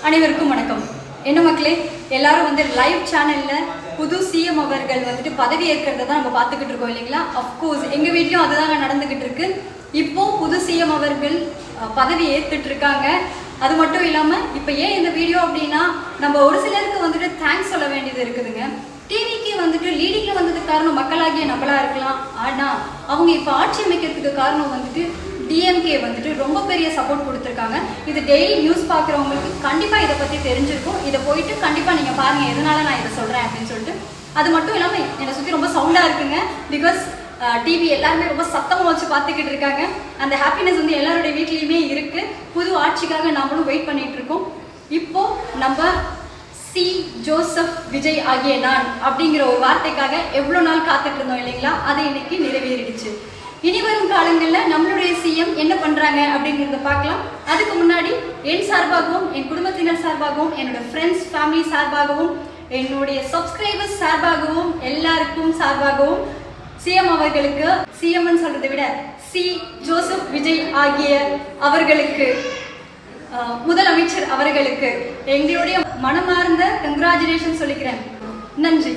அனைவருக்கும் வணக்கம். என்ன மக்களே, எல்லாரும் வந்து லைவ் சேனல்ல புது சிஎம் அவர்கள் வந்துட்டு பதவி ஏற்கிறத தான் நம்ம பார்த்துக்கிட்டு இருக்கோம் இல்லைங்களா? அஃப்கோர்ஸ் எங்கள் வீட்லையும் அதுதாங்க நடந்துக்கிட்டு இருக்கு. இப்போ புது சிஎம் அவர்கள் பதவி ஏற்றுட்டு இருக்காங்க. அது மட்டும் இல்லாமல் இப்போ ஏன் இந்த வீடியோ அப்படின்னா, நம்ம ஒரு சிலருக்கு வந்துட்டு தேங்க்ஸ் சொல்ல வேண்டியது இருக்குதுங்க. டிவிக்கு வந்துட்டு லீடிங்கில் வந்ததுக்கு காரணம் மக்களாகிய நம்மளாக இருக்கலாம். ஆனால் அவங்க இப்போ ஆட்சி அமைக்கிறதுக்கு காரணம் வந்துட்டு டிஎம்கே வந்துட்டு ரொம்ப பெரிய சப்போர்ட் கொடுத்துருக்காங்க. இது டெய்லி நியூஸ் பார்க்குறவங்களுக்கு கண்டிப்பாக இதை பற்றி தெரிஞ்சிருக்கும். இதை போயிட்டு கண்டிப்பாக நீங்கள் பாருங்கள் எதனால நான் இதை சொல்கிறேன் அப்படின்னு சொல்லிட்டு. அது மட்டும் இல்லாமல் என்னை சுற்றி ரொம்ப சவுண்டாக இருக்குங்க. பிகாஸ் டிவி எல்லாருமே ரொம்ப சத்தமாக வச்சு பார்த்துக்கிட்டு இருக்காங்க. அந்த ஹாப்பினஸ் வந்து எல்லாருடைய வீட்லேயுமே இருக்குது. புது ஆட்சிக்காக நாமளும் வெயிட் பண்ணிகிட்டு இருக்கோம். இப்போது நம்ம சி ஜோசப் விஜய் ஆகிய நான் அப்படிங்கிற ஒரு வார்த்தைக்காக எவ்வளோ நாள் காத்துட்டு இருந்தோம் இல்லைங்களா? அது இன்னைக்கு நிறைவேறிடுச்சு. இனி வரும் காலங்களில் நம்மளுடைய சிஎம் என்ன பண்ணுறாங்க அப்படிங்கிறத பார்க்கலாம். அதுக்கு முன்னாடி என் சார்பாகவும், என் குடும்பத்தினர் சார்பாகவும், என்னோட ஃப்ரெண்ட்ஸ் ஃபேமிலி சார்பாகவும், என்னுடைய சப்ஸ்கிரைபர்ஸ் சார்பாகவும், எல்லாருக்கும் சார்பாகவும் சிஎம் அவர்களுக்கு, சிஎம்னு சொல்றதை விட சி ஜோசப் விஜய் ஆகிய அவர்களுக்கு, முதலமைச்சர் அவர்களுக்கு எங்களுடைய மனமார்ந்த கங்க்ராச்சுலேஷன் சொல்லிக்கிறேன். நன்றி.